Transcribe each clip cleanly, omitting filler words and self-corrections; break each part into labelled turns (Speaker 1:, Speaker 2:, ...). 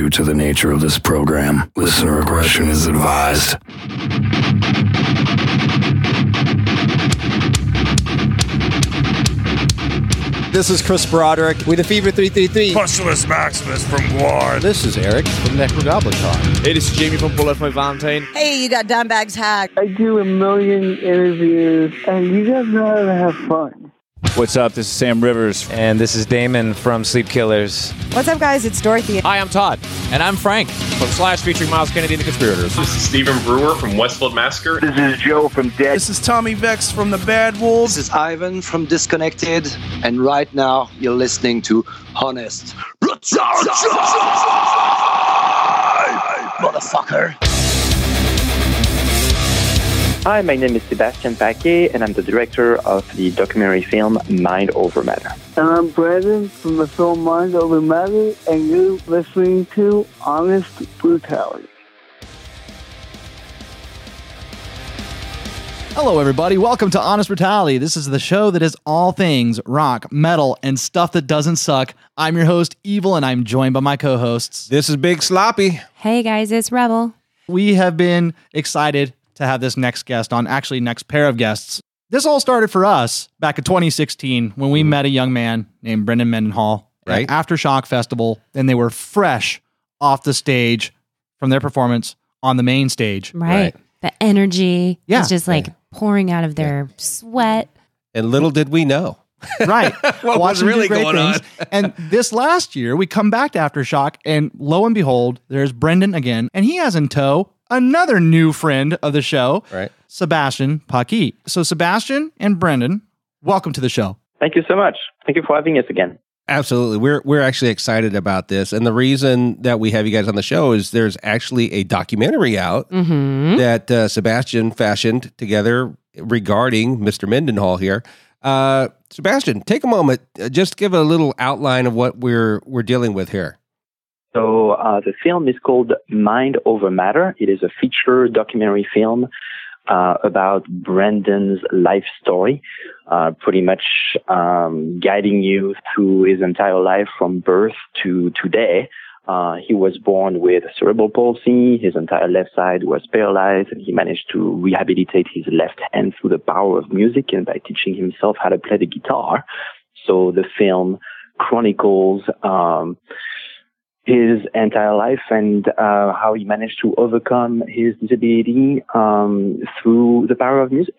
Speaker 1: due to the nature of this program. Listener aggression is advised.
Speaker 2: This is Chris Broderick with the Fever 333.
Speaker 3: Postulus Maximus from Guard.
Speaker 4: This is Eric from Necrogoblicon.
Speaker 5: Hey, this is Jamie from Bullet My Valentine.
Speaker 6: Hey, you got Dimebag's Hack.
Speaker 7: I do a million interviews, and you guys know how to have fun.
Speaker 5: What's up? This is Sam Rivers.
Speaker 8: And this is Damon from Sleep Killers.
Speaker 6: What's up, guys? It's Dorothy.
Speaker 5: Hi, I'm Todd.
Speaker 9: And I'm Frank
Speaker 5: From Slash featuring Miles Kennedy and the Conspirators.
Speaker 10: This is Stephen Brewer from Westfield Massacre.
Speaker 11: This is Joe from Dead.
Speaker 12: This is Tommy Vex from The Bad Wolves.
Speaker 13: This is Ivan from Disconnected. And right now, you're listening to Honest. Motherfucker.
Speaker 14: Hi, my name is Sebastien Paquet, and I'm the director of the documentary film Mind Over Matter.
Speaker 7: And I'm Brandon from the film Mind Over Matter, and you're listening to Honest Brutality.
Speaker 4: Hello, everybody. Welcome to Honest Brutality. This is the show that is all things rock, metal, and stuff that doesn't suck. I'm your host, Evil, and I'm joined by my co-hosts.
Speaker 2: This is Big Sloppy.
Speaker 15: Hey, guys, it's Rebel.
Speaker 4: We have been excited to have this next guest on, actually next pair of guests. This all started for us back in 2016 when we met a young man named Brandon Mendenhall at Aftershock Festival, and they were fresh off the stage from their performance on the main stage.
Speaker 15: Right. The energy is just like pouring out of their sweat.
Speaker 2: And little did we know.
Speaker 4: Right.
Speaker 2: What was really going on?
Speaker 4: And this last year, we come back to Aftershock, and lo and behold, there's Brendan again, and he has in tow another new friend of the show, Sebastien Paquet. So Sebastien and Brendan, welcome to the show.
Speaker 14: Thank you so much. Thank you for having us again.
Speaker 2: Absolutely. We're actually excited about this. And the reason that we have you guys on the show is there's actually a documentary out that Sebastien fashioned together regarding Mr. Mendenhall here. Sebastien, take a moment. Just give a little outline of what we're dealing with here.
Speaker 14: So the film is called Mind Over Matter. It is a feature documentary film about Brandon's life story, pretty much guiding you through his entire life from birth to today. He was born with cerebral palsy. His entire left side was paralyzed, and he managed to rehabilitate his left hand through the power of music and by teaching himself how to play the guitar. So the film chronicles his entire life and how he managed to overcome his disability through the power of music.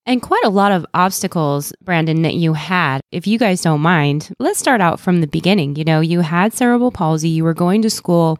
Speaker 15: And quite a lot of obstacles, Brandon, that you had. If you guys don't mind, let's start out from the beginning. You know, you had cerebral palsy, you were going to school.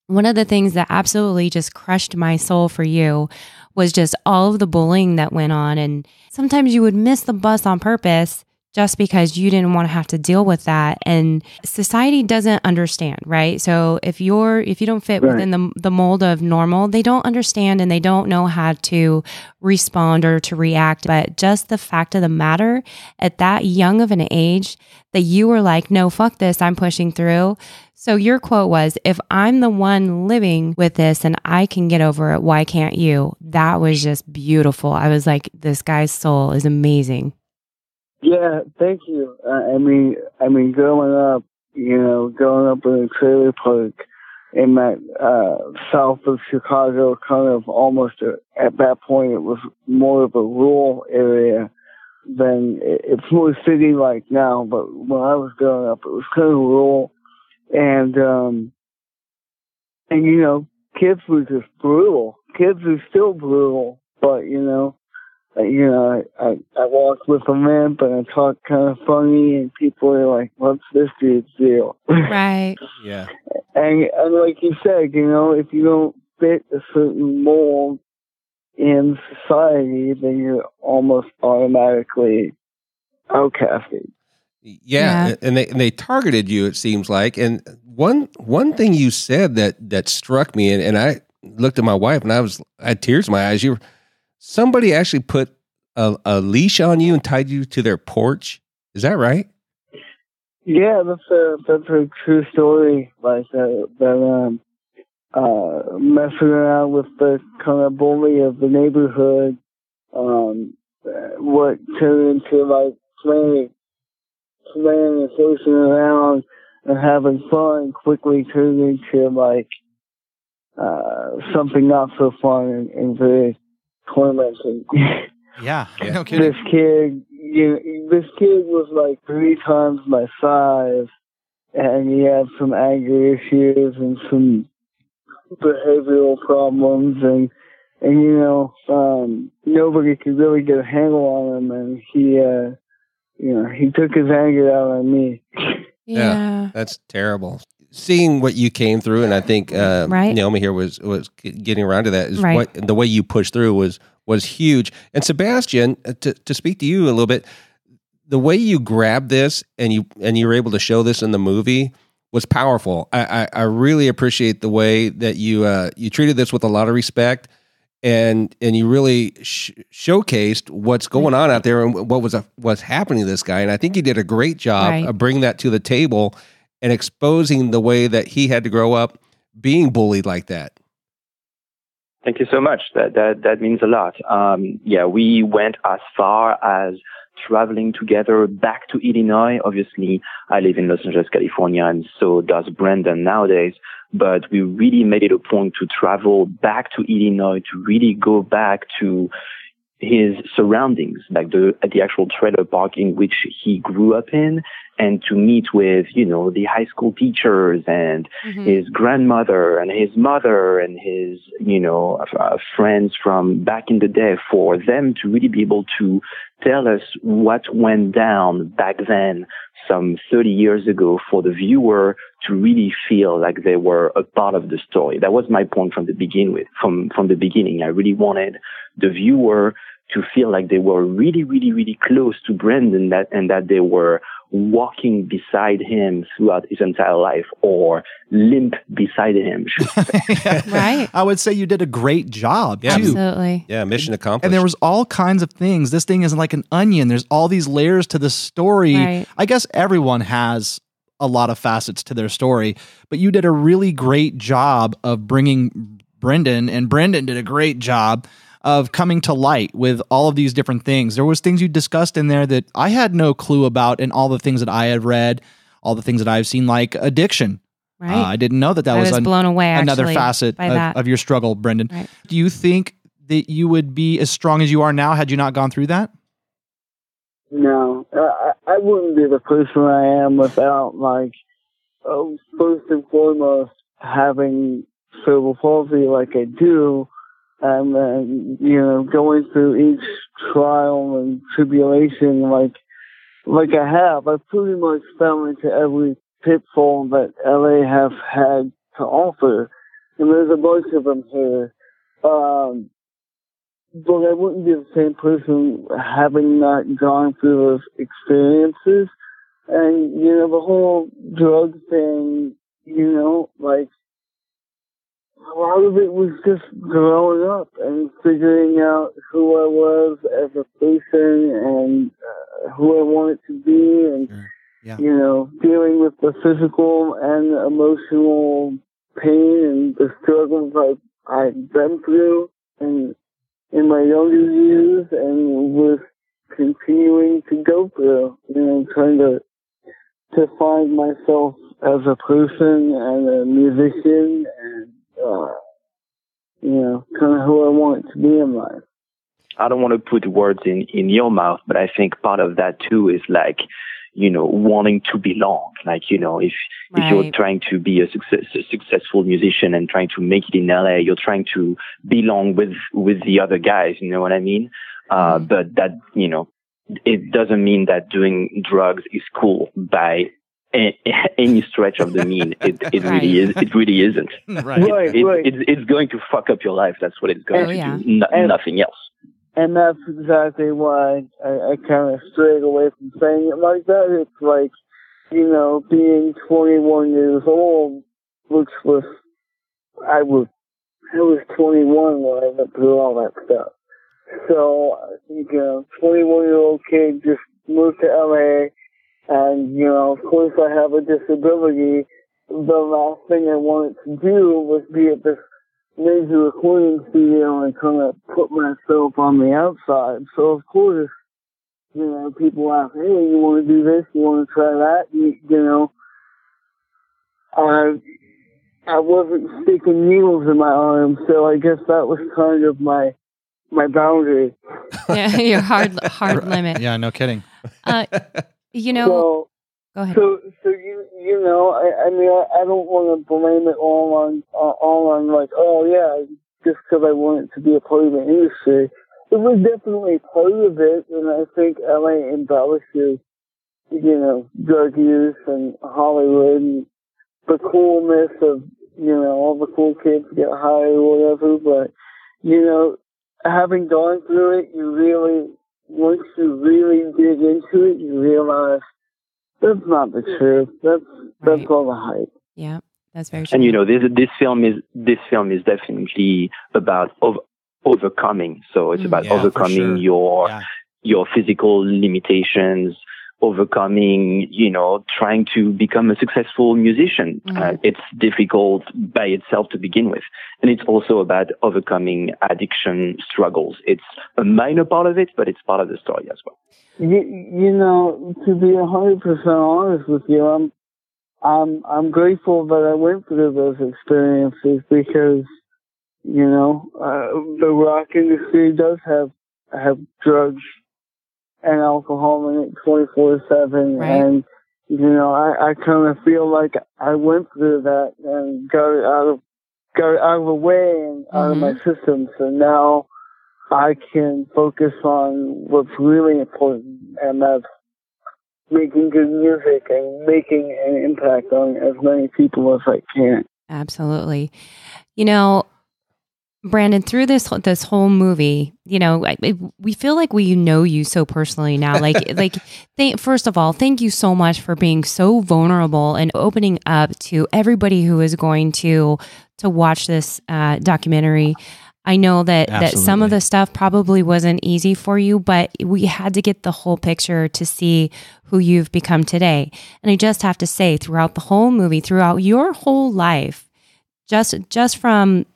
Speaker 15: One of the things that absolutely just crushed my soul for you was just all of the bullying that went on. And sometimes you would miss the bus on purpose just because you didn't want to have to deal with that. And society doesn't understand, right? So if you don't fit within the mold of normal, they don't understand and they don't know how to respond or to react. But just the fact of the matter, at that young of an age, that you were like, no, fuck this, I'm pushing through. So your quote was, if I'm the one living with this and I can get over it, why can't you? That was just beautiful. I was like, this guy's soul is amazing.
Speaker 7: Yeah, thank you. I mean, growing up in a trailer park in that south of Chicago, kind of almost at that point, it was more of a rural area than it's more city-like now. But when I was growing up, it was kind of rural, and kids were just brutal. Kids are still brutal, but I walked with a limp and I talked kind of funny, and people are like, "What's this dude's deal?"
Speaker 15: Right.
Speaker 2: Yeah.
Speaker 7: And like you said, if you don't fit a certain mold in society, then you're almost automatically outcasted.
Speaker 2: Yeah. And they targeted you, it seems like. And one thing you said that struck me, and I looked at my wife and I had tears in my eyes. Somebody actually put a leash on you and tied you to their porch. Is that right?
Speaker 7: Yeah, that's a true story. Like that messing around with the kind of bully of the neighborhood, what turned into like playing and chasing around and having fun quickly turned into like something not so fun and very tormenting.
Speaker 4: Yeah, no kidding.
Speaker 7: This kid was like 3 times my size, and he had some anger issues and some behavioral problems, and nobody could really get a handle on him, and he took his anger out on me.
Speaker 15: Yeah,
Speaker 2: that's terrible. Seeing what you came through, and I think Naomi here was getting around to that, is what the way you pushed through was huge. And Sebastien, to speak to you a little bit, the way you grabbed this and you were able to show this in the movie was powerful. I really appreciate the way that you treated this with a lot of respect, and you really showcased what's going on out there and what's happening to this guy. And I think you did a great job of bringing that to the table and exposing the way that he had to grow up being bullied like that.
Speaker 14: Thank you so much. That means a lot. We went as far as traveling together back to Illinois. Obviously, I live in Los Angeles, California, and so does Brandon nowadays. But we really made it a point to travel back to Illinois, to really go back to his surroundings, like the actual trailer park in which he grew up in, and to meet with, the high school teachers and his grandmother and his mother and his, friends from back in the day, for them to really be able to tell us what went down back then, some 30 years ago, for the viewer to really feel like they were a part of the story. That was my point from the beginning. I really wanted the viewer to feel like they were really, really, really close to Brandon, and that they were walking beside him throughout his entire life, or limp beside him.
Speaker 15: Right.
Speaker 4: I would say you did a great job, too.
Speaker 15: Absolutely.
Speaker 2: Yeah, mission accomplished.
Speaker 4: And there was all kinds of things. This thing is like an onion. There's all these layers to the story.
Speaker 15: Right.
Speaker 4: I guess everyone has a lot of facets to their story, but you did a really great job of bringing Brendan, and Brendan did a great job of coming to light with all of these different things. There was things you discussed in there that I had no clue about, and all the things that I had read, all the things that I've seen, like addiction.
Speaker 15: Right.
Speaker 4: I didn't know that
Speaker 15: I was blown away,
Speaker 4: another
Speaker 15: actually,
Speaker 4: facet of your struggle, Brendan.
Speaker 15: Right.
Speaker 4: Do you think that you would be as strong as you are now had you not gone through that?
Speaker 7: No, I wouldn't be the person I am without, first and foremost, having cerebral palsy like I do, and going through each trial and tribulation like I have. I've pretty much fell into every pitfall that LA have had to offer, and there's a bunch of them here. But I wouldn't be the same person having not gone through those experiences. And, the whole drug thing, a lot of it was just growing up and figuring out who I was as a person and who I wanted to be, and, dealing with the physical and emotional pain and the struggles I've been through and in my younger years, and was continuing to go through, trying to find myself as a person and a musician, and kind of who I want to be in life.
Speaker 14: I don't want to put words in your mouth, but I think part of that too is wanting to belong. If you're trying to be a successful musician and trying to make it in LA, you're trying to belong with the other guys, you know what I mean? But that, it doesn't mean that doing drugs is cool by any stretch of the mean. It really is. It really isn't.
Speaker 7: Right.
Speaker 14: It's going to fuck up your life. That's what it's going to do. Nothing else.
Speaker 7: And that's exactly why I kind of strayed away from saying it like that. It's like, being 21 years old, which was, I was 21 when I went through all that stuff. So, 21-year-old kid just moved to LA, and, of course I have a disability. The last thing I wanted to do was be at this major recording studio and kind of put myself on the outside. So, of course, people ask, hey, you want to do this? You want to try that? I wasn't sticking needles in my arm, so I guess that was kind of my boundary.
Speaker 15: Yeah, your hard limit.
Speaker 4: Yeah, no kidding.
Speaker 15: You know,
Speaker 7: So,
Speaker 15: go ahead.
Speaker 7: So you know, I mean, I don't want to blame it all on like, oh yeah, just because I wanted to be a part of the industry. It was definitely part of it, and I think LA embellishes, you know, drug use and Hollywood and the coolness of, you know, all the cool kids get high or whatever. But, you know, having gone through it, once you really dig into it, you realize that's not the truth. That's all the hype.
Speaker 15: Yeah, that's very true.
Speaker 14: And you know, this film is definitely about overcoming. So it's about overcoming your physical limitations, overcoming, you know, trying to become a successful musician. It's difficult by itself to begin with. And it's also about overcoming addiction struggles. It's a minor part of it, but it's part of the story as well.
Speaker 7: You know, to be 100% honest with you, I'm grateful that I went through those experiences because, you know, the rock industry does have drugs and alcohol in it 24/7, and you know, I kind of feel like I went through that and got it out of the way and out of my system. So now I can focus on what's really important, and that's making good music and making an impact on as many people as I can.
Speaker 15: Absolutely. You know, Brandon, through this whole movie, you know, we feel like we know you so personally now. First of all, thank you so much for being so vulnerable and opening up to everybody who is going to watch this documentary. I know that some of the stuff probably wasn't easy for you, but we had to get the whole picture to see who you've become today. And I just have to say, throughout the whole movie, throughout your whole life, just from,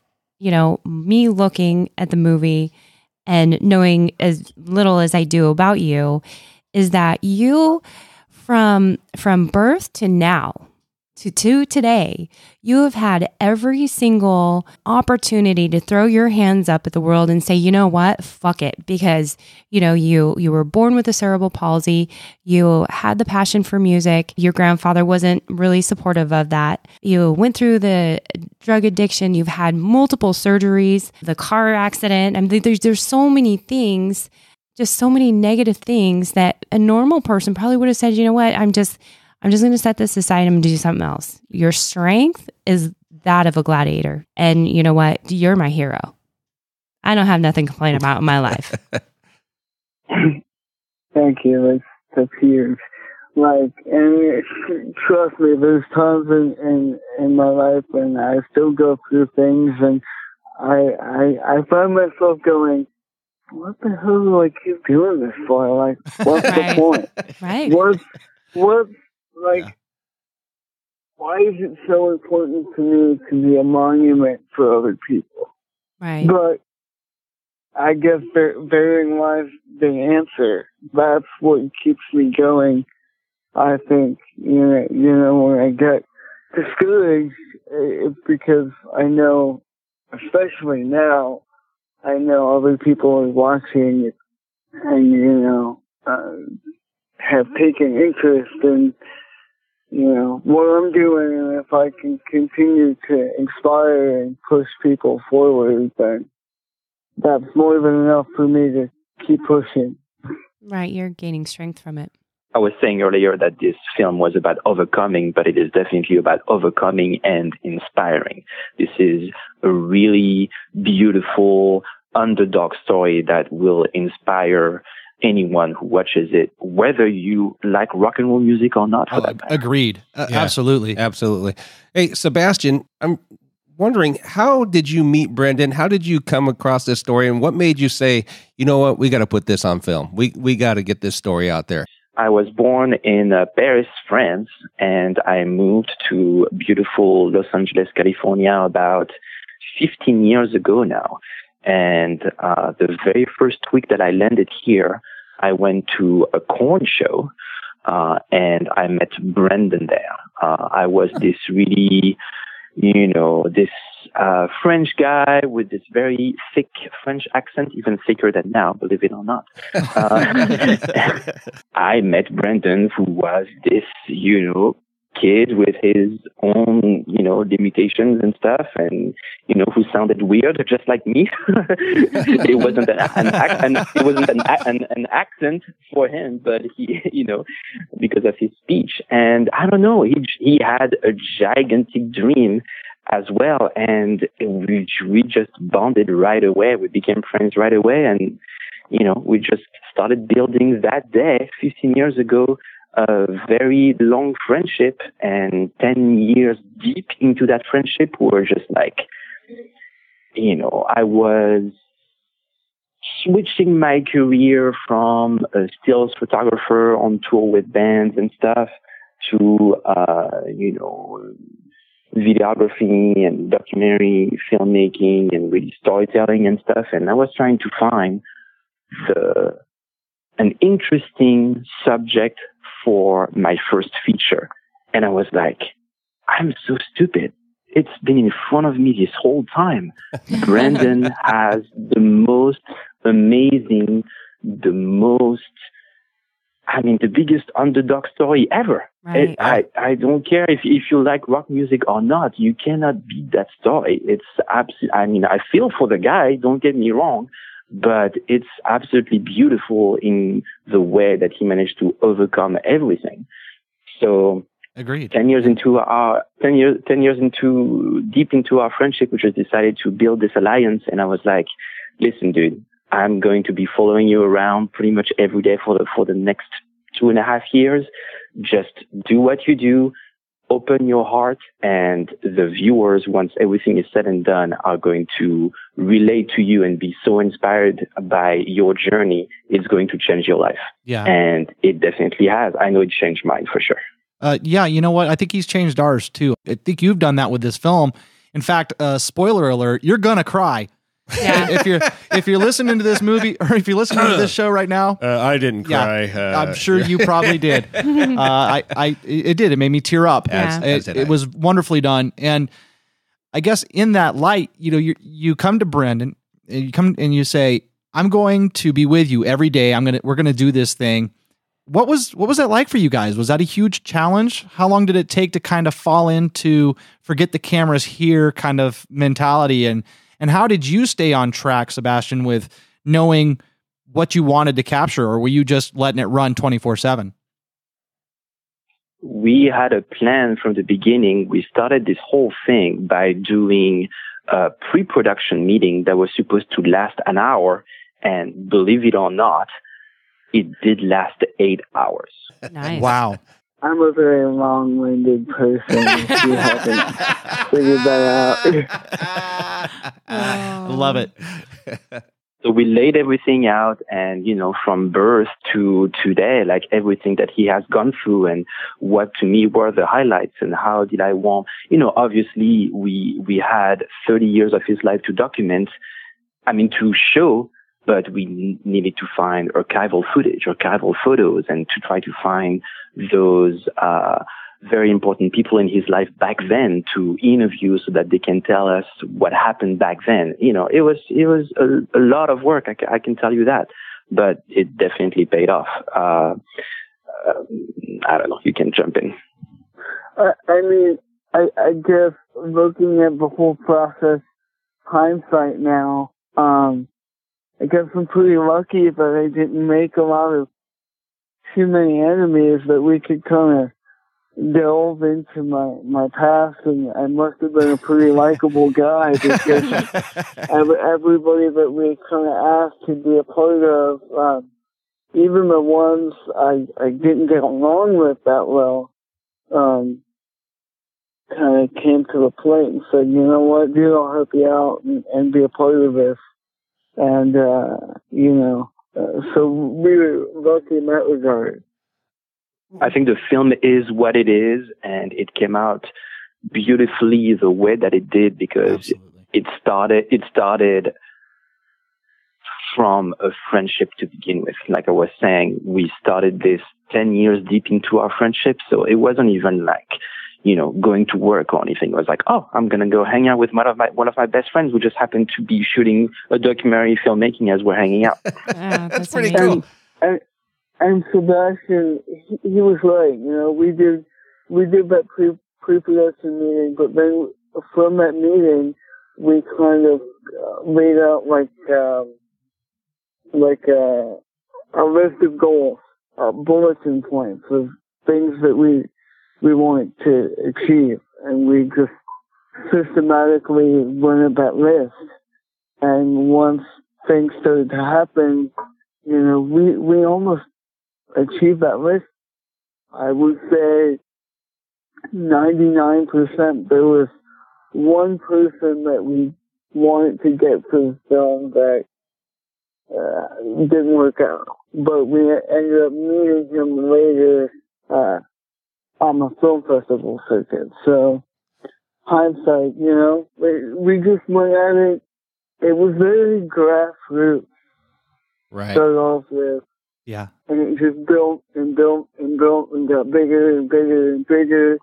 Speaker 15: you know, me looking at the movie and knowing as little as I do about you, is that you, from birth to now, to today, you have had every single opportunity to throw your hands up at the world and say, you know what, fuck it. Because, you know, you were born with a cerebral palsy. You had the passion for music. Your grandfather wasn't really supportive of that. You went through the drug addiction. You've had multiple surgeries, the car accident. I mean, there's so many things, just so many negative things that a normal person probably would have said, you know what, I'm just going to set this aside and do something else. Your strength is that of a gladiator. And you know what? You're my hero. I don't have nothing to complain about in my life.
Speaker 7: Thank you. That's huge. And trust me, there's times in my life when I still go through things, and I find myself going, what the hell do I keep doing this for? Like, what's the point?
Speaker 15: Right.
Speaker 7: What's why is it so important to me to be a monument for other people?
Speaker 15: Right.
Speaker 7: But I guess therein lies the answer. That's what keeps me going. I think, you know, when I get discouraged, it's because I know, especially now, I know other people are watching and, you know, have taken interest in, you know, what I'm doing, and if I can continue to inspire and push people forward, then that's more than enough for me to keep pushing.
Speaker 15: Right, you're gaining strength from it.
Speaker 14: I was saying earlier that this film was about overcoming, but it is definitely about overcoming and inspiring. This is a really beautiful underdog story that will inspire anyone who watches it, whether you like rock and roll music or not. For that matter.
Speaker 4: Agreed. Absolutely.
Speaker 2: Hey, Sebastien, I'm wondering, how did you meet Brandon? How did you come across this story, and what made you say, you know what, we got to put this on film. We got to get this story out there.
Speaker 14: I was born in Paris, France, and I moved to beautiful Los Angeles, California about 15 years ago now. And the very first week that I landed here, I went to a corn show and I met Brandon there. I was this really, this French guy with this very thick French accent, even thicker than now, believe it or not. I met Brandon, who was this, kid with his own, limitations and stuff, and who sounded weird, just like me. It wasn't an accent for him, but he, because of his speech. And I don't know, he had a gigantic dream as well, and we just bonded right away. We became friends right away, and we just started building that day 15 years ago a very long friendship, and 10 years deep into that friendship, we were just like, I was switching my career from a stills photographer on tour with bands and stuff to, videography and documentary filmmaking and really storytelling and stuff. And I was trying to find an interesting subject for my first feature. And I was like, I'm so stupid. It's been in front of me this whole time. Brandon has the most amazing, the biggest underdog story ever.
Speaker 15: Right.
Speaker 14: I don't care if you like rock music or not. You cannot beat that story. It's absolutely, I feel for the guy, don't get me wrong, but it's absolutely beautiful in the way that he managed to overcome everything. So,
Speaker 4: agreed.
Speaker 14: 10 years into deep into our friendship, we just decided to build this alliance. And I was like, listen, dude, I'm going to be following you around pretty much every day for the next 2.5 years. Just do what you do. Open your heart, and the viewers, once everything is said and done, are going to relate to you and be so inspired by your journey. It's going to change your life.
Speaker 4: Yeah.
Speaker 14: And it definitely has. I know it changed mine for sure.
Speaker 4: Yeah, you know what? I think he's changed ours too. I think you've done that with this film. In fact, spoiler alert, you're gonna cry. Yeah. if you're listening to this movie, or if you're listening to this show right now,
Speaker 2: I didn't cry.
Speaker 4: I'm sure you probably did. It did. It made me tear up. It was wonderfully done. And I guess in that light, you come to Brandon, and you come and you say, "I'm going to be with you every day. We're gonna do this thing." What was that like for you guys? Was that a huge challenge? How long did it take to kind of fall into forget the cameras here kind of mentality? And how did you stay on track, Sebastien, with knowing what you wanted to capture, or were you just letting it run 24/7?
Speaker 14: We had a plan from the beginning. We started this whole thing by doing a pre-production meeting that was supposed to last an hour. And believe it or not, it did last 8 hours.
Speaker 15: Nice.
Speaker 4: Wow.
Speaker 7: I'm a very long-winded person. If you haven't figured that out.
Speaker 4: I love it.
Speaker 14: So we laid everything out, and, from birth to today, like everything that he has gone through and what to me were the highlights and how did I want, obviously we had 30 years of his life to document, to show, but we needed to find archival footage, archival photos, and to try to find those very important people in his life back then to interview so that they can tell us what happened back then. It was a lot of work, I can tell you that, but it definitely paid off. I don't know, you can jump in.
Speaker 7: I guess looking at the whole process, hindsight now, I guess I'm pretty lucky that I didn't make too many enemies that we could kind of delve into my past, and I must have been a pretty likable guy because everybody that we kind of asked to be a part of, even the ones I didn't get along with that well, kind of came to the plate and said, you know what, dude, I'll help you out and be a part of this. And, so we were lucky in that regard.
Speaker 14: I think the film is what it is, and it came out beautifully the way that it did, because it started from a friendship to begin with. Like I was saying, we started this 10 years deep into our friendship. So it wasn't even like, going to work or anything. It was like, oh, I'm going to go hang out with one of my best friends who just happened to be shooting a documentary filmmaking as we're hanging out.
Speaker 15: That's
Speaker 2: pretty cool.
Speaker 7: And Sebastien, he was right. We did that pre-production meeting, but then from that meeting, we kind of laid out a list of goals, bulletin points of things that we wanted to achieve, and we just systematically went at that list. And once things started to happen, we almost achieved that list. I would say 99%. There was one person that we wanted to get for the film that didn't work out, but we ended up meeting him later on the film festival circuit. So hindsight, we just went at it. It was very grassroots.
Speaker 2: Right.
Speaker 7: Started off with.
Speaker 4: Yeah.
Speaker 7: And it just built and built and built and got bigger and bigger and bigger.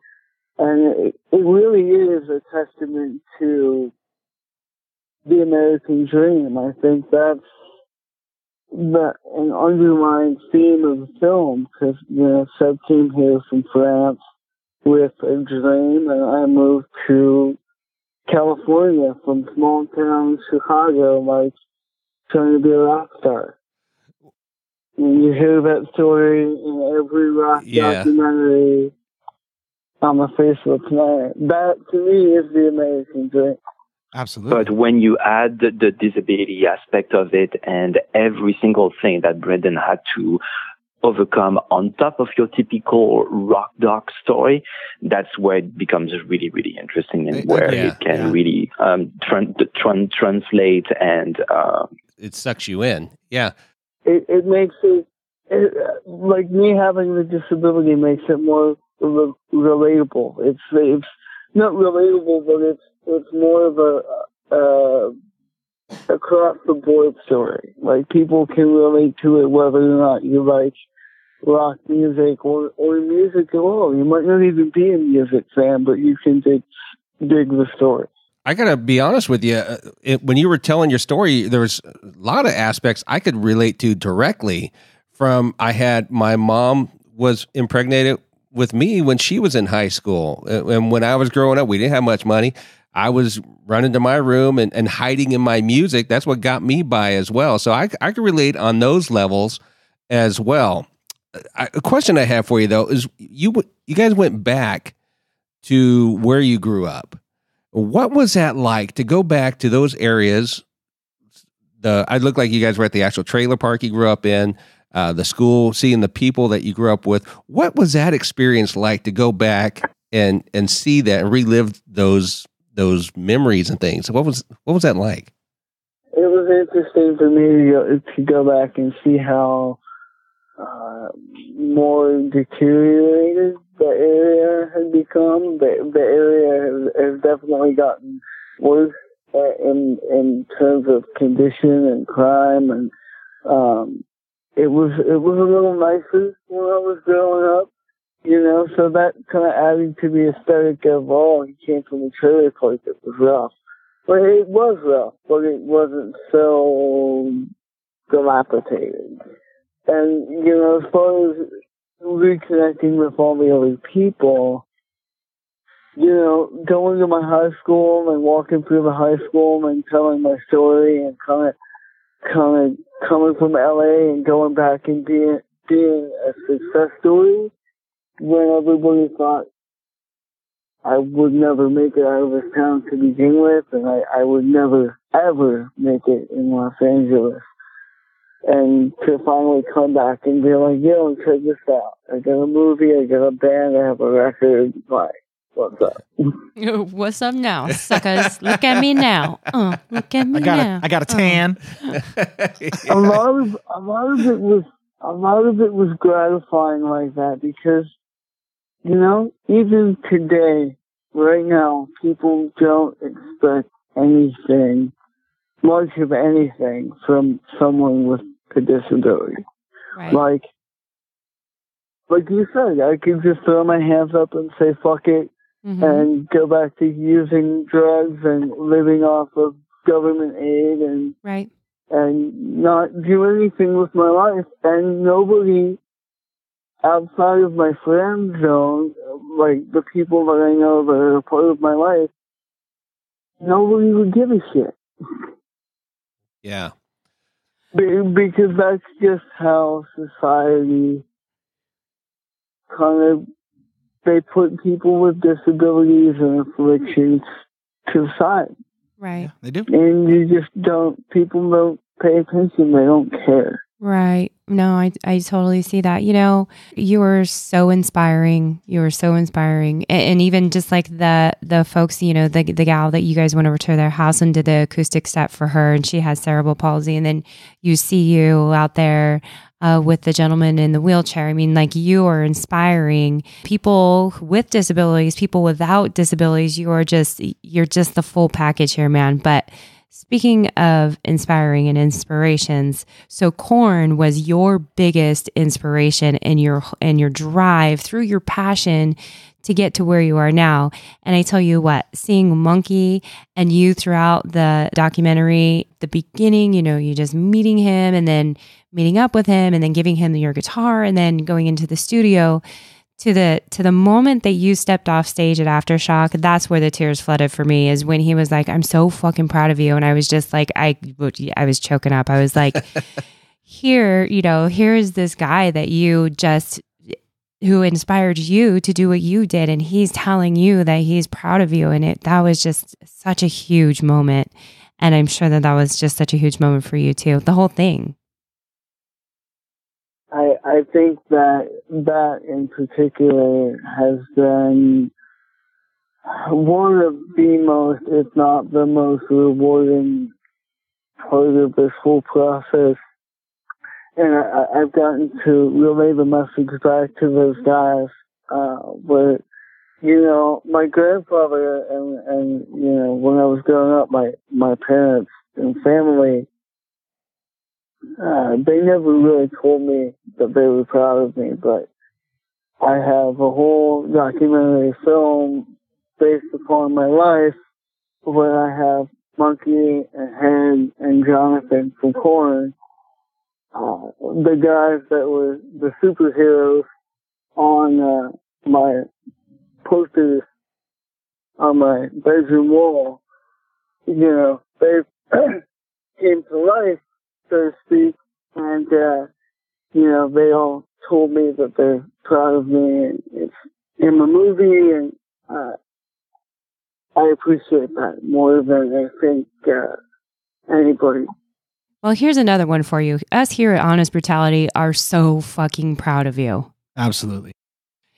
Speaker 7: And it really is a testament to the American dream. I think that's an underlying theme of the film, because, Seb came here from France with a dream, and I moved to California from small town Chicago, like trying to be a rock star. And you hear that story in every rock documentary on the face of the planet. That, to me, is the American dream.
Speaker 4: Absolutely.
Speaker 14: But when you add the disability aspect of it and every single thing that Brandon had to overcome on top of your typical rock doc story, that's where it becomes really, really interesting, and where it can really translate and...
Speaker 2: it sucks you in. Yeah.
Speaker 7: It makes it, like me having the disability makes it more relatable. It's not relatable, but it's more of a across the board story. Like, people can relate to it whether or not you like rock music or music at all. You might not even be a music fan, but you can dig the story.
Speaker 2: I got to be honest with you. When you were telling your story, there was a lot of aspects I could relate to directly. My mom was impregnated with me when she was in high school. And when I was growing up, we didn't have much money. I was running to my room and hiding in my music. That's what got me by as well. So I can relate on those levels as well. A question I have for you, though, is you guys went back to where you grew up. What was that like to go back to those areas? I look like you guys were at the actual trailer park you grew up in, the school, seeing the people that you grew up with. What was that experience like to go back and see that and relive those memories and things? What was that like?
Speaker 7: It was interesting for me to go back and see how more deteriorated the area had become. The area has definitely gotten worse in terms of condition and crime, and it was a little nicer when I was growing up, so that kind of added to the aesthetic of, he came from a trailer park that was rough. But it was rough, but it wasn't so dilapidated. And, as far as reconnecting with all the other people, going to my high school and walking through the high school and telling my story, and kind of coming from LA and going back and being a success story when everybody thought I would never make it out of this town to begin with, and I would never, ever make it in Los Angeles. And to finally come back and be like, check this out. I got a movie, I got a band, I have a record. Like, what's up?
Speaker 15: What's up now, suckers? Look at me now. Look at me now.
Speaker 4: I got a tan.
Speaker 7: A lot of it was gratifying like that, because, even today, right now, people don't expect anything much of anything from someone with a disability.
Speaker 15: Right.
Speaker 7: Like you said, I could just throw my hands up and say fuck it, and go back to using drugs and living off of government aid and not do anything with my life, and nobody outside of my friend zone, like the people that I know that are a part of my life, nobody would give a shit.
Speaker 2: Yeah.
Speaker 7: Because that's just how society kind of, they put people with disabilities and afflictions to the side.
Speaker 15: Right.
Speaker 4: Yeah, they do.
Speaker 7: And people don't pay attention. They don't care.
Speaker 15: Right. No, I totally see that. You know, you were so inspiring. You were so inspiring. And even just like the folks, you know, the gal that you guys went over to their house and did the acoustic set for her, and she has cerebral palsy. And then you see you out there with the gentleman in the wheelchair. I mean, like, you are inspiring people with disabilities, people without disabilities. You're just the full package here, man. But speaking of inspiring and inspirations, so Korn was your biggest inspiration and your drive through your passion to get to where you are now. And I tell you what, seeing Monkey and you throughout the documentary, the beginning, you know, you just meeting him and then meeting up with him and then giving him your guitar and then going into the studio, to the moment that you stepped off stage at Aftershock, that's where the tears flooded for me, is when he was like, "I'm so fucking proud of you." And I was just like, I was choking up. I was like, here is this guy that who inspired you to do what you did. And he's telling you that he's proud of you. And that was just such a huge moment. And I'm sure that was just such a huge moment for you too, the whole thing.
Speaker 7: I think that in particular has been one of the most, if not the most rewarding part of this whole process. And I've gotten to relay the message back to those guys, where, you know, my grandfather and you know, when I was growing up, my parents and family, they never really told me that they were proud of me, but I have a whole documentary film based upon my life where I have Monkey and Hen and Jonathan from Korn, the guys that were the superheroes on my posters on my bedroom wall. You know, they came to life, so to speak, and you know, they all told me that they're proud of me, and it's in the movie, and I appreciate that more than I think anybody.
Speaker 15: Well, here's another one for you. Us here at Honest Brutality are so fucking proud of you.
Speaker 4: Absolutely.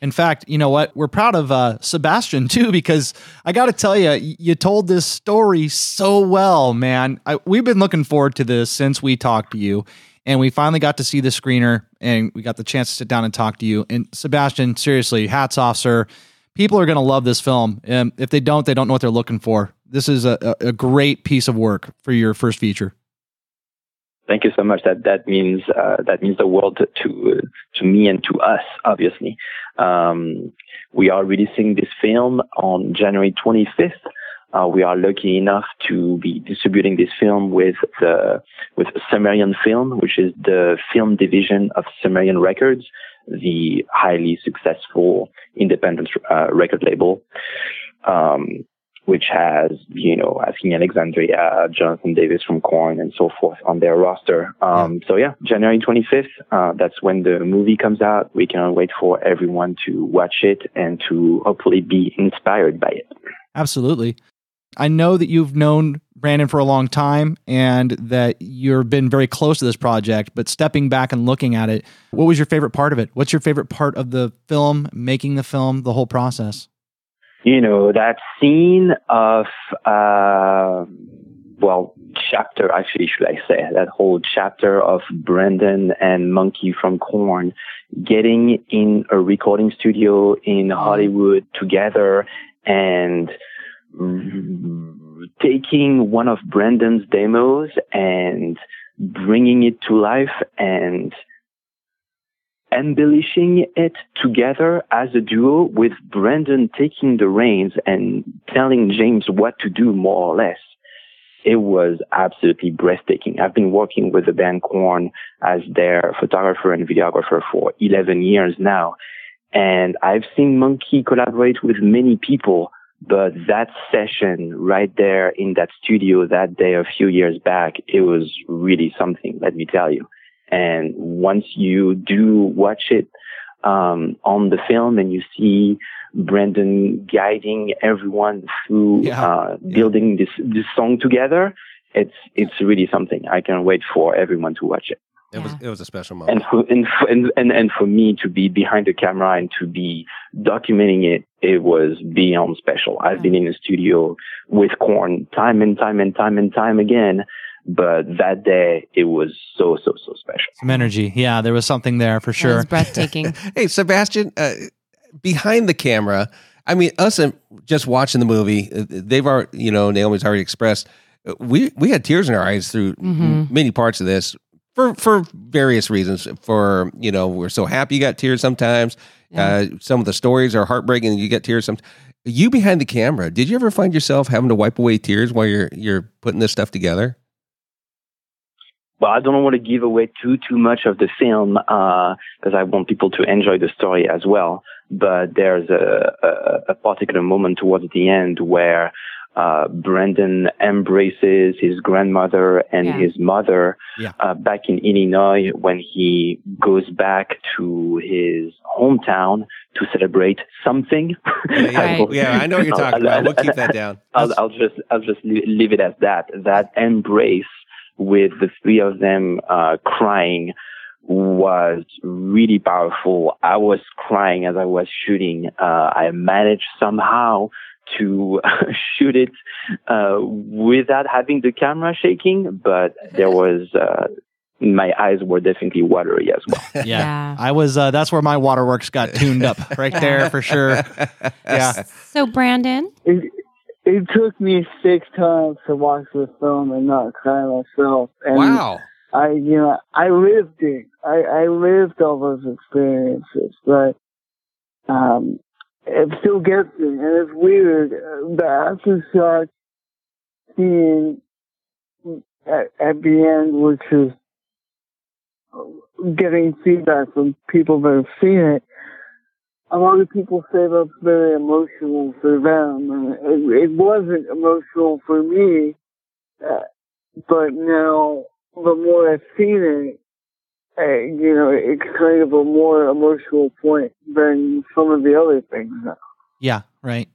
Speaker 4: In fact, you know what? We're proud of Sebastien too, because I got to tell you, you told this story so well, man. We've been looking forward to this since we talked to you, and we finally got to see the screener, and we got the chance to sit down and talk to you. And Sebastien, seriously, hats off, sir. People are going to love this film. If they don't know what they're looking for. This is a great piece of work for your first feature.
Speaker 14: Thank you so much. That means the world to me and to us, obviously. We are releasing this film on January 25th. We are lucky enough to be distributing this film with Sumerian Film, which is the film division of Sumerian Records, the highly successful independent record label, which has, you know, Asking Alexandria, Jonathan Davis from Korn, and so forth on their roster. So yeah, January 25th, that's when the movie comes out. We cannot wait for everyone to watch it and to hopefully be inspired by it.
Speaker 4: Absolutely. I know that you've known Brandon for a long time and that you've been very close to this project, but stepping back and looking at it, what was your favorite part of it? What's your favorite part of the film, making the film, the whole process?
Speaker 14: You know, that scene of, chapter, actually, should I say, that whole chapter of Brandon and Monkey from Korn getting in a recording studio in Hollywood together and taking one of Brandon's demos and bringing it to life and embellishing it together as a duo, with Brandon taking the reins and telling James what to do, more or less. It was absolutely breathtaking. I've been working with the band Korn as their photographer and videographer for 11 years now. And I've seen Monkey collaborate with many people, but that session right there in that studio that day a few years back, it was really something, let me tell you. And once you do watch it on the film and you see Brandon guiding everyone through building this song together, it's really something. I can't wait for everyone to watch it.
Speaker 2: It was a special moment.
Speaker 14: And for me to be behind the camera and to be documenting it, it was beyond special. I've been in the studio with Korn time and time again. But that day, it was so special.
Speaker 4: Some energy. Yeah, there was something there for sure.
Speaker 15: It was breathtaking.
Speaker 2: Hey, Sebastien, behind the camera, I mean, us and just watching the movie, they've already, Naomi's already expressed, we had tears in our eyes through many parts of this for various reasons. For, we're so happy you got tears sometimes. Yeah. Some of the stories are heartbreaking and you get tears sometimes. You behind the camera, did you ever find yourself having to wipe away tears while you're putting this stuff together?
Speaker 14: Well, I don't want to give away too much of the film because I want people to enjoy the story as well. But there's a particular moment towards the end where Brandon embraces his grandmother and his mother back in Illinois when he goes back to his hometown to celebrate something.
Speaker 2: I know what you're talking about. We'll keep that down.
Speaker 14: I'll just leave it as that. That embrace with the three of them crying was really powerful. I was crying as I was shooting. I managed somehow to shoot it without having the camera shaking, but there was my eyes were definitely watery as well.
Speaker 4: Yeah. I was that's where my waterworks got tuned up right there for sure. Yeah.
Speaker 15: So Brandon,
Speaker 7: it took me 6 times to watch the film and not cry myself. And
Speaker 2: wow.
Speaker 7: I lived it. I lived all those experiences, but it still gets me, and it's weird. The aftershock scene at the end, which is getting feedback from people that have seen it. A lot of people say that's very emotional for them, and it wasn't emotional for me. But now, the more I've seen it, it's kind of a more emotional point than some of the other things now.
Speaker 4: Yeah, right.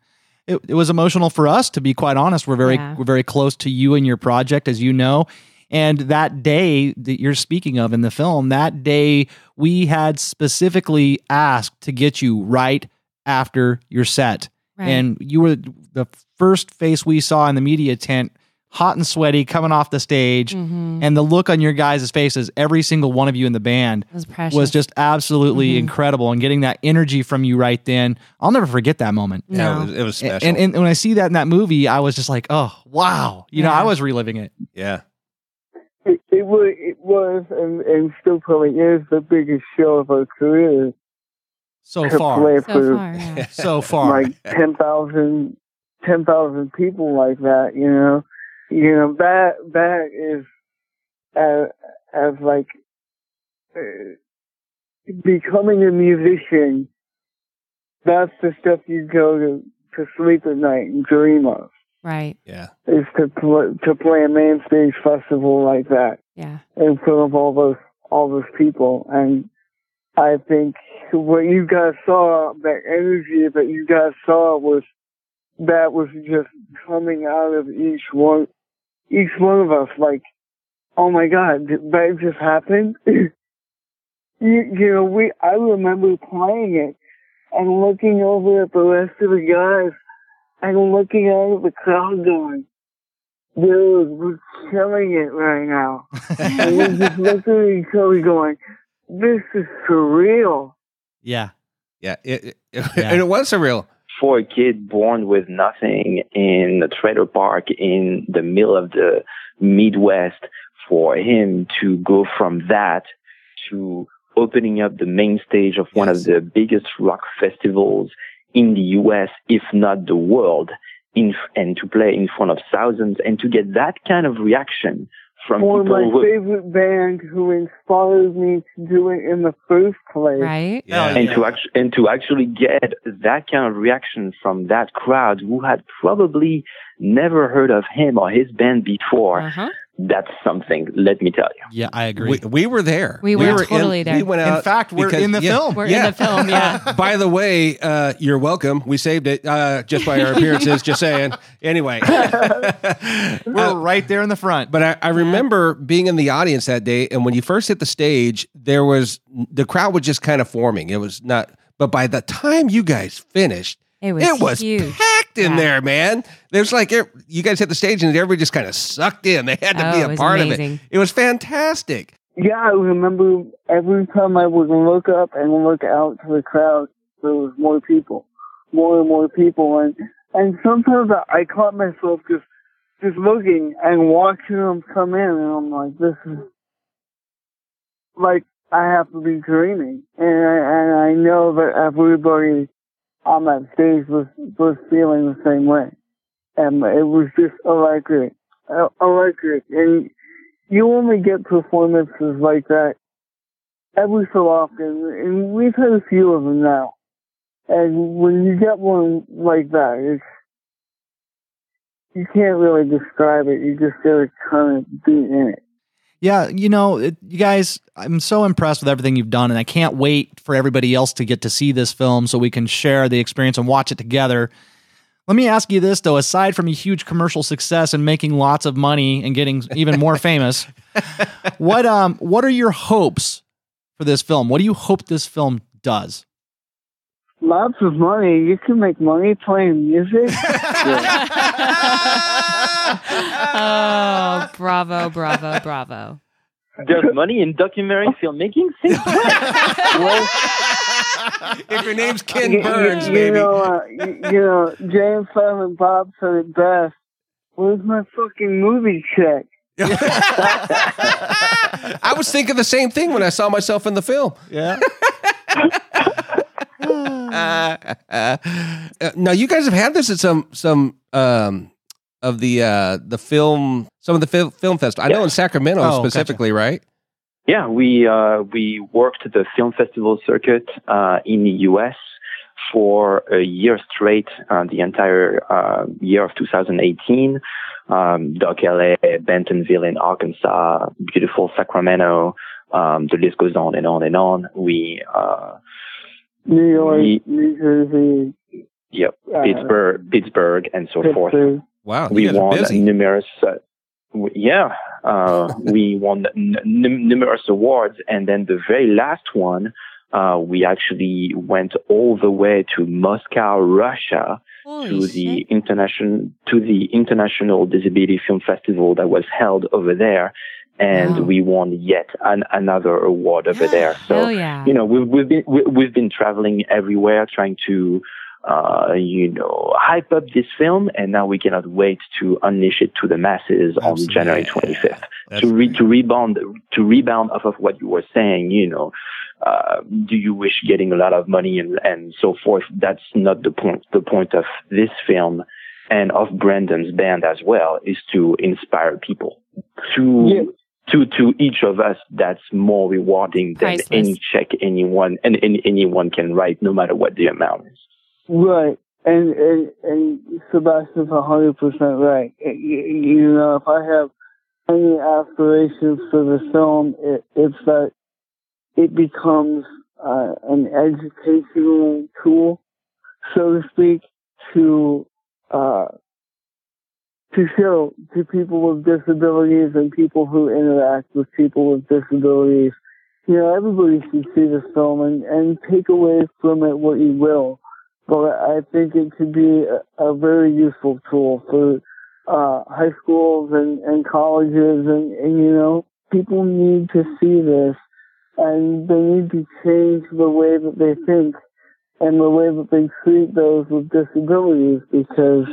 Speaker 4: It was emotional for us, to be quite honest. We're very close to you and your project, as you know. And that day that you're speaking of in the film, that day we had specifically asked to get you right after your set. Right. And you were the first face we saw in the media tent, hot and sweaty, coming off the stage. Mm-hmm. And the look on your guys' faces, every single one of you in the band, was just absolutely incredible. And getting that energy from you right then, I'll never forget that moment.
Speaker 2: No. Yeah, it was special.
Speaker 4: And when I see that in that movie, I was just like, oh, wow. I was reliving it.
Speaker 2: Yeah.
Speaker 7: It was and still probably is the biggest show of our career.
Speaker 4: So far.
Speaker 7: So far. Like 10,000 people like that, that is as like becoming a musician. That's the stuff you go to sleep at night and dream of.
Speaker 15: Right.
Speaker 2: Yeah.
Speaker 7: Is to play a main stage festival like that.
Speaker 15: Yeah.
Speaker 7: In front of all those people. And I think what you guys saw, that energy that you guys saw was just coming out of each one of us, like, oh my God, that just happened. I remember playing it and looking over at the rest of the guys and looking out at the crowd going, dude, we're killing it right now. And we're just looking at each other going, this is surreal.
Speaker 4: Yeah.
Speaker 2: Yeah. And it was surreal.
Speaker 14: for a kid born with nothing in a trailer park in the middle of the Midwest, for him to go from that to opening up the main stage of one of the biggest rock festivals in the U.S., if not the world, and to play in front of thousands, and to get that kind of reaction from
Speaker 7: for
Speaker 14: people
Speaker 7: my favorite band who inspired me to do it in the first place.
Speaker 15: Right.
Speaker 2: Yeah.
Speaker 14: And to actually get that kind of reaction from that crowd who had probably never heard of him or his band before. That's something, let me tell you.
Speaker 4: Yeah, I agree.
Speaker 2: We were there.
Speaker 15: We were totally there.
Speaker 2: We went out.
Speaker 4: In fact, we're in the film.
Speaker 15: We're in the film, yeah.
Speaker 2: By the way, you're welcome. We saved it just by our appearances, just saying. Anyway.
Speaker 4: We're right there in the front.
Speaker 2: But I remember being in the audience that day, and when you first hit the stage, the crowd was just kind of forming. It was not, but by the time you guys finished, it was
Speaker 15: huge.
Speaker 2: packed in there, man. There's like, you guys hit the stage and everybody just kind of sucked in. They had to be a part of it. It was fantastic.
Speaker 7: Yeah, I remember every time I would look up and look out to the crowd, there was more people, more and more people. And sometimes I caught myself just looking and watching them come in, and I'm like, this is like, I have to be dreaming. And I know that everybody on that stage was feeling the same way. And it was just electric. And you only get performances like that every so often. And we've had a few of them now. And when you get one like that, you can't really describe it. You just gotta kind of be in it.
Speaker 4: Yeah, you guys, I'm so impressed with everything you've done, and I can't wait for everybody else to get to see this film so we can share the experience and watch it together. Let me ask you this, though. Aside from a huge commercial success and making lots of money and getting even more famous, what are your hopes for this film? What do you hope this film does?
Speaker 7: Lots of money. You can make money playing music.
Speaker 15: Oh, bravo, bravo, bravo.
Speaker 14: There's money in documentary filmmaking?
Speaker 7: Well,
Speaker 2: if your name's Ken Burns, baby.
Speaker 7: James Silent Bob said it best. Where's my fucking movie check?
Speaker 2: I was thinking the same thing when I saw myself in the film.
Speaker 4: Yeah.
Speaker 2: Now you guys have had this at some of the film, some of the film festival. I know in Sacramento specifically, gotcha. Right?
Speaker 14: Yeah, we worked the film festival circuit in the U.S. for a year straight, the entire year of 2018. Dock LA, Bentonville in Arkansas, beautiful Sacramento. The list goes on and on and on.
Speaker 7: New York, New Jersey.
Speaker 14: Yep, Pittsburgh, and so forth.
Speaker 2: Wow,
Speaker 14: we won numerous. We won numerous awards, and then the very last one, we actually went all the way to Moscow, Russia, to the International Disability Film Festival that was held over there. And we won yet another award over there. So, we've been traveling everywhere trying to, hype up this film. And now we cannot wait to unleash it to the masses on January 25th. To rebound off of what you were saying, do you wish getting a lot of money and so forth? That's not the point. The point of this film and of Brandon's band as well is to inspire people. To each of us, that's more rewarding than any check anyone can write, no matter what the amount is.
Speaker 7: Right, and Sebastian's 100% right. If I have any aspirations for the film, it's that it becomes an educational tool, so to speak, to show to people with disabilities and people who interact with people with disabilities. Everybody should see this film and take away from it what you will. But I think it could be a very useful tool for high schools and colleges, and people need to see this, and they need to change the way that they think and the way that they treat those with disabilities, because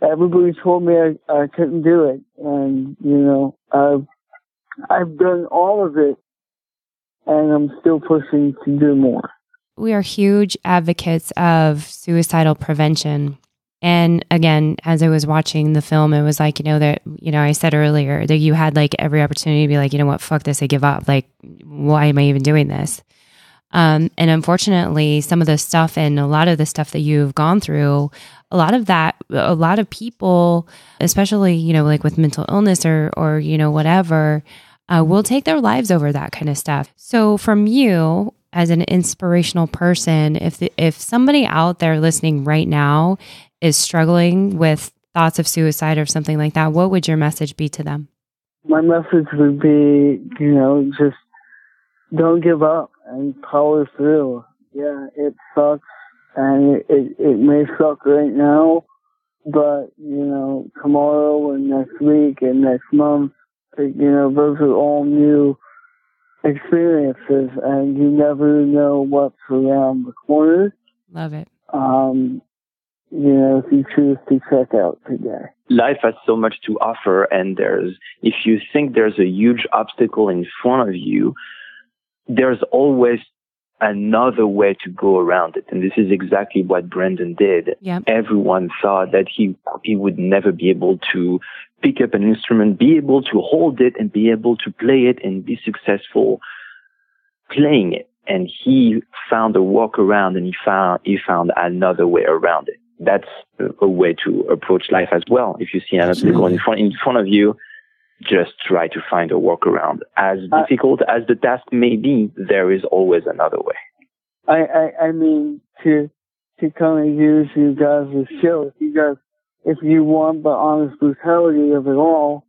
Speaker 7: everybody told me I couldn't do it. And, I've done all of it, and I'm still pushing to do more.
Speaker 15: We are huge advocates of suicidal prevention. And again, as I was watching the film, it was like, I said earlier that you had like every opportunity to be like, you know what, fuck this, I give up. Like, why am I even doing this? And unfortunately, some of the stuff and a lot of the stuff that you've gone through, a lot of people, especially, like with mental illness or whatever, will take their lives over that kind of stuff. So from you as an inspirational person, if somebody out there listening right now is struggling with thoughts of suicide or something like that, what would your message be to them?
Speaker 7: My message would be, just don't give up and power through. Yeah, it sucks, and it may suck right now, but, tomorrow and next week and next month, those are all new experiences, and you never know what's around the corner.
Speaker 15: Love it.
Speaker 7: If you choose to check out today.
Speaker 14: Life has so much to offer, and if you think there's a huge obstacle in front of you, there's always another way to go around it. And this is exactly what Brandon did.
Speaker 15: Yep.
Speaker 14: Everyone thought that he would never be able to pick up an instrument, be able to hold it, and be able to play it and be successful playing it. And he found a workaround, and he found another way around it. That's a way to approach life as well. If you see an obstacle in front of you, just try to find a workaround. As difficult as the task may be, there is always another way.
Speaker 7: I mean, to kind of use you guys' show, if you want the honest brutality of it all,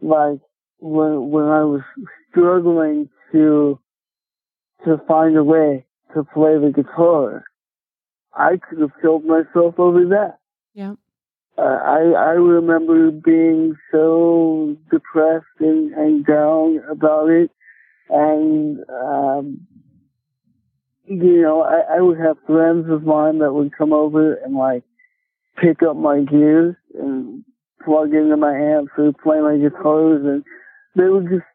Speaker 7: like when I was struggling to find a way to play the guitar, I could have killed myself over that.
Speaker 15: Yeah.
Speaker 7: I remember being so depressed and down about it. And, I would have friends of mine that would come over and like pick up my gears and plug into my amps or play my guitars, and they would just,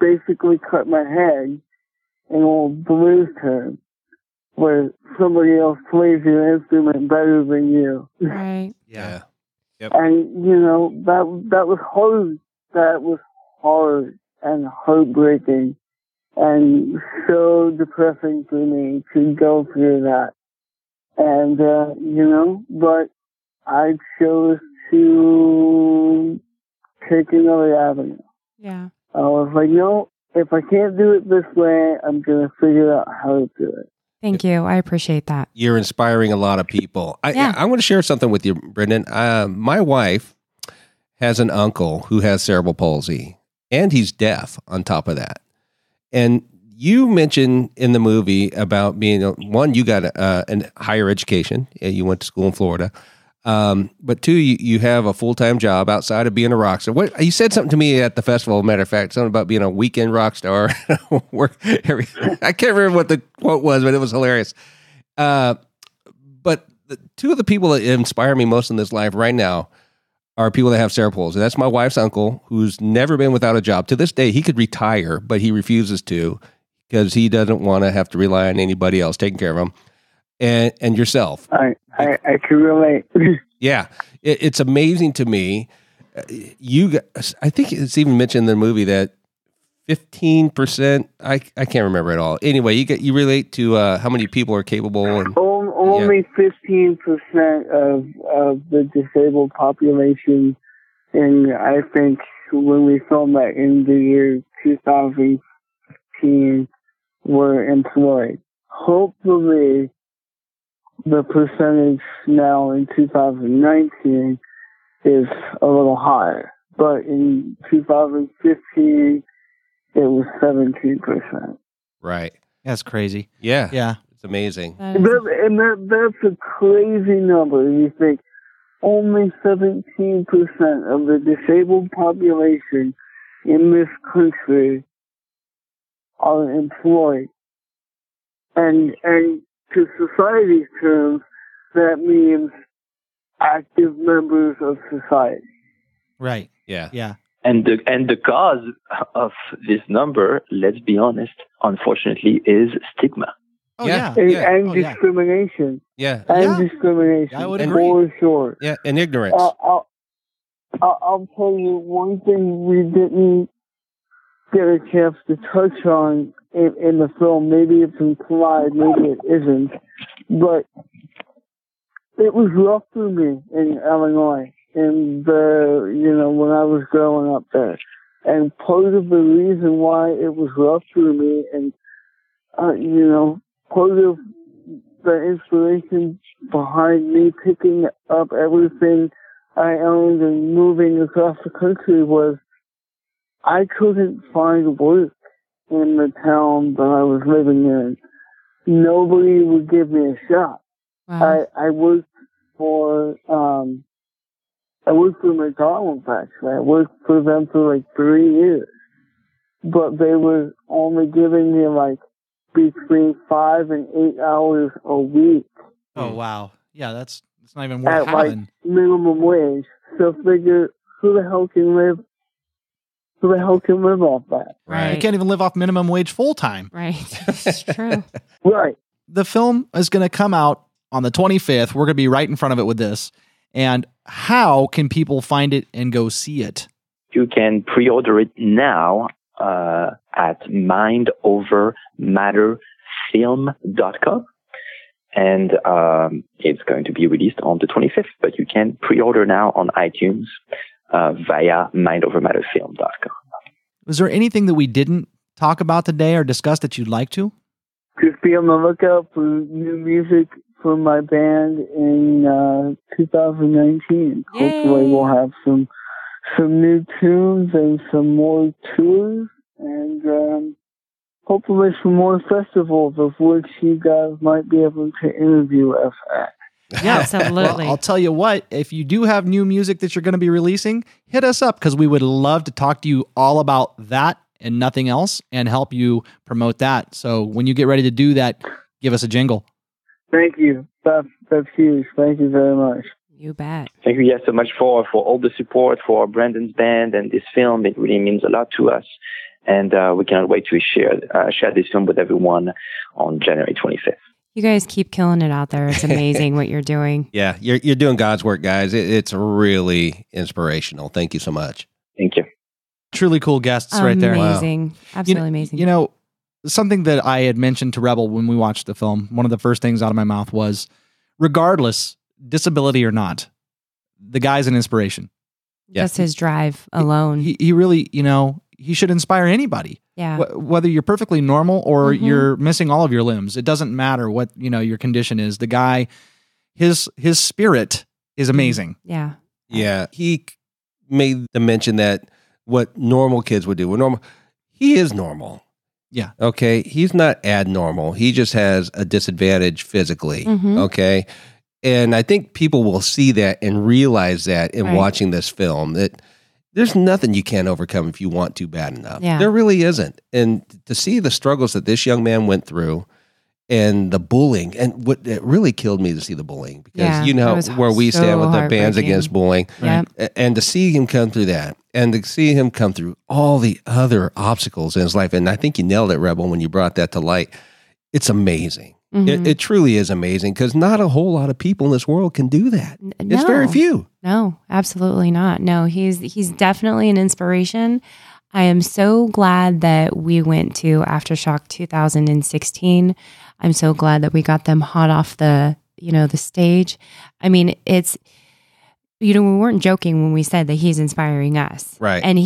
Speaker 7: basically cut my head in old blues terms, where somebody else plays your instrument better than you.
Speaker 15: Right.
Speaker 2: Yeah. Yep.
Speaker 7: And, that was hard. That was hard and heartbreaking and so depressing for me to go through that. And, but I chose to take another avenue.
Speaker 15: Yeah.
Speaker 7: I was like, no, if I can't do it this way, I'm going to figure out how to do it.
Speaker 15: Thank you. I appreciate that.
Speaker 2: You're inspiring a lot of people. I want to share something with you, Brendan. My wife has an uncle who has cerebral palsy, and he's deaf on top of that. And you mentioned in the movie about being, one, you got a higher education. You went to school in Florida. But two, you have a full-time job outside of being a rock star. You said something to me at the festival, matter of fact, something about being a weekend rock star. I can't remember what the quote was, but it was hilarious. But two of the people that inspire me most in this life right now are people that have cerebral palsy. That's my wife's uncle, who's never been without a job. To this day, he could retire, but he refuses to because he doesn't want to have to rely on anybody else taking care of him. And yourself.
Speaker 7: I can relate.
Speaker 2: Yeah. It's amazing to me. I think it's even mentioned in the movie that 15%, I can't remember at all. Anyway, you relate to how many people are capable. And
Speaker 7: only 15% of the disabled population, and I think when we filmed that in the year 2015, were employed. Hopefully, the percentage now in 2019 is a little higher, but in 2015 it was 17%.
Speaker 2: Right.
Speaker 4: That's crazy.
Speaker 2: Yeah.
Speaker 4: Yeah.
Speaker 2: It's amazing.
Speaker 7: That's a crazy number. You think only 17% of the disabled population in this country are employed. And to society's terms, that means active members of society.
Speaker 4: Right.
Speaker 2: Yeah.
Speaker 4: Yeah.
Speaker 14: And the cause of this number, let's be honest, unfortunately, is stigma.
Speaker 4: Oh, yeah.
Speaker 7: And discrimination.
Speaker 2: Yeah.
Speaker 7: And discrimination.
Speaker 4: I would
Speaker 7: and
Speaker 4: agree.
Speaker 7: For sure.
Speaker 2: Yeah, and ignorance.
Speaker 7: I'll tell you one thing we didn't get a chance to touch on in the film. Maybe it's implied, maybe it isn't. But it was rough for me in Illinois, when I was growing up there. And part of the reason why it was rough for me, and part of the inspiration behind me picking up everything I owned and moving across the country was I couldn't find work in the town that I was living in. Nobody would give me a shot.
Speaker 15: Wow.
Speaker 7: I worked for McDonald's actually. I worked for them for like 3 years. But they were only giving me like between 5 and 8 hours a week.
Speaker 4: Oh, wow. Yeah, it's not even worth
Speaker 7: At like
Speaker 4: having.
Speaker 7: minimum wage. So figure who the hell can live off that?
Speaker 15: Right.
Speaker 4: You can't even live off minimum wage full time.
Speaker 15: Right. It's true.
Speaker 7: Right.
Speaker 4: The film is going to come out on the 25th. We're going to be right in front of it with this. And how can people find it and go see it?
Speaker 14: You can pre-order it now at mindovermatterfilm.com. And it's going to be released on the 25th, but you can pre-order now on iTunes via mindovermatterfilm.com.
Speaker 4: Was there anything that we didn't talk about today or discuss that you'd like to?
Speaker 7: Just be on the lookout for new music from my band in 2019.
Speaker 15: Yay.
Speaker 7: Hopefully we'll have some new tunes and some more tours, and hopefully some more festivals of which you guys might be able to interview us at.
Speaker 4: Yeah,
Speaker 15: absolutely.
Speaker 4: Well, I'll tell you what, if you do have new music that you're going to be releasing, hit us up because we would love to talk to you all about that and nothing else and help you promote that. So when you get ready to do that, give us a jingle.
Speaker 7: Thank you. That's huge. Thank you very much.
Speaker 15: You bet.
Speaker 14: Thank you so much for all the support for Brandon's band and this film. It really means a lot to us. And we cannot wait to share this film with everyone on January 25th.
Speaker 15: You guys keep killing it out there. It's amazing what you're doing.
Speaker 2: Yeah, you're doing God's work, guys. It's really inspirational. Thank you so much.
Speaker 14: Thank you.
Speaker 4: Truly cool guests right there.
Speaker 15: Amazing.
Speaker 2: Wow.
Speaker 15: Absolutely amazing.
Speaker 4: You know, something that I had mentioned to Rebel when we watched the film, one of the first things out of my mouth was, regardless, disability or not, the guy's an inspiration.
Speaker 15: Just his drive alone.
Speaker 4: He really, he should inspire anybody.
Speaker 15: Yeah.
Speaker 4: Whether you're perfectly normal or you're missing all of your limbs, it doesn't matter what, your condition is. The guy, his spirit is amazing.
Speaker 15: Yeah.
Speaker 2: Yeah. He made the mention that what normal kids would do. He is normal.
Speaker 4: Yeah.
Speaker 2: Okay. He's not abnormal. He just has a disadvantage physically. Okay. And I think people will see that and realize that in watching this film, that there's nothing you can't overcome if you want to bad enough.
Speaker 15: Yeah.
Speaker 2: There really isn't. And to see the struggles that this young man went through and the bullying, and what it really killed me to see the bullying, because where we stand with the Bands Against Bullying, and to see him come through that, and to see him come through all the other obstacles in his life. And I think you nailed it, Rebel, when you brought that to light. It's amazing. It truly is amazing, because not a whole lot of people in this world can do that. It's very few.
Speaker 15: No, absolutely not. No, he's definitely an inspiration. I am so glad that we went to Aftershock 2016. I'm so glad that we got them hot off the stage. I mean, it's, we weren't joking when we said that he's inspiring us.
Speaker 2: Right.
Speaker 15: And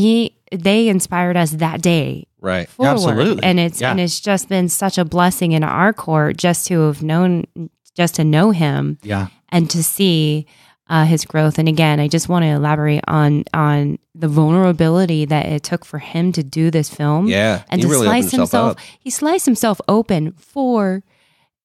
Speaker 15: they inspired us that day.
Speaker 2: Right.
Speaker 15: Forward.
Speaker 4: Absolutely.
Speaker 15: And it's just been such a blessing in our court just to know him.
Speaker 4: Yeah.
Speaker 15: And to see his growth. And again, I just want to elaborate on the vulnerability that it took for him to do this film.
Speaker 2: Yeah.
Speaker 15: And
Speaker 2: he
Speaker 15: to
Speaker 2: really
Speaker 15: slice himself. He sliced himself open for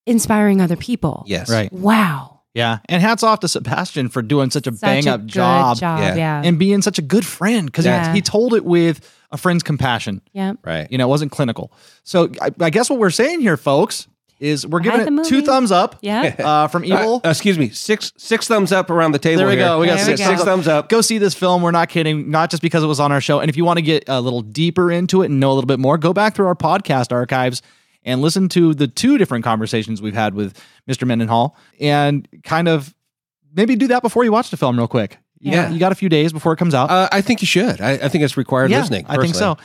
Speaker 15: inspiring other people.
Speaker 2: Yes.
Speaker 4: Right.
Speaker 15: Wow.
Speaker 4: Yeah. And hats off to Sebastien for doing such a bang-up job.
Speaker 15: Yeah.
Speaker 4: And being such a good friend, because he told it with a friend's compassion.
Speaker 15: Yeah.
Speaker 2: Right.
Speaker 4: It wasn't clinical. So I guess what we're saying here, folks, is we're giving
Speaker 15: Hide the
Speaker 4: it 2
Speaker 15: movie.
Speaker 4: thumbs up.
Speaker 15: Yeah.
Speaker 4: From Evil.
Speaker 2: Excuse me, six thumbs up around the table.
Speaker 4: There we
Speaker 2: here.
Speaker 4: go. We got
Speaker 15: There we
Speaker 4: six
Speaker 15: go.
Speaker 4: thumbs up. Go see this film. We're not kidding. Not just because it was on our show. And if you want to get a little deeper into it and know a little bit more, go back through our podcast archives and listen to the 2 different conversations we've had with Mr. Mendenhall and kind of maybe do that before you watch the film real quick.
Speaker 2: Yeah.
Speaker 4: You got a few days before it comes out.
Speaker 2: I think you should. I think it's required listening.
Speaker 4: I think so.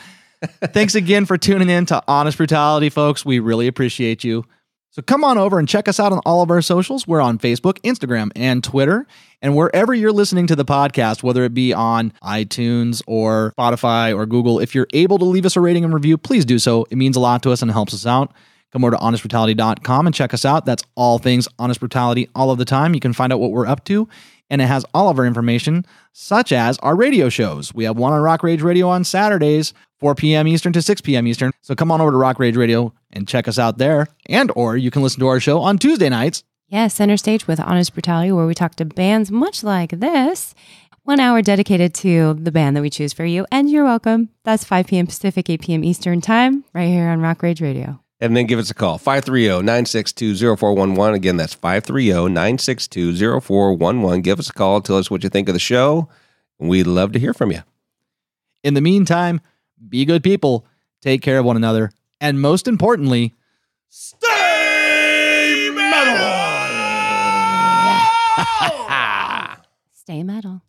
Speaker 4: Thanks again for tuning in to Honest Brutality, folks. We really appreciate you. So come on over and check us out on all of our socials. We're on Facebook, Instagram, and Twitter. And wherever you're listening to the podcast, whether it be on iTunes or Spotify or Google, if you're able to leave us a rating and review, please do so. It means a lot to us and it helps us out. Come over to honestbrutality.com and check us out. That's all things Honest Brutality all of the time. You can find out what we're up to. And it has all of our information, such as our radio shows. We have one on Rock Rage Radio on Saturdays, 4 p.m. Eastern to 6 p.m. Eastern. So come on over to Rock Rage Radio and check us out there. And or you can listen to our show on Tuesday nights.
Speaker 15: Yeah, Center Stage with Honest Brutality, where we talk to bands much like this. 1 hour dedicated to the band that we choose for you. And you're welcome. That's 5 p.m. Pacific, 8 p.m. Eastern time, right here on Rock Rage Radio.
Speaker 2: And then give us a call, 530-962-0411. Again, that's 530-962-0411. Give us a call. Tell us what you think of the show. We'd love to hear from you.
Speaker 4: In the meantime, be good people, take care of one another, and most importantly,
Speaker 3: Stay metal!
Speaker 15: Stay metal.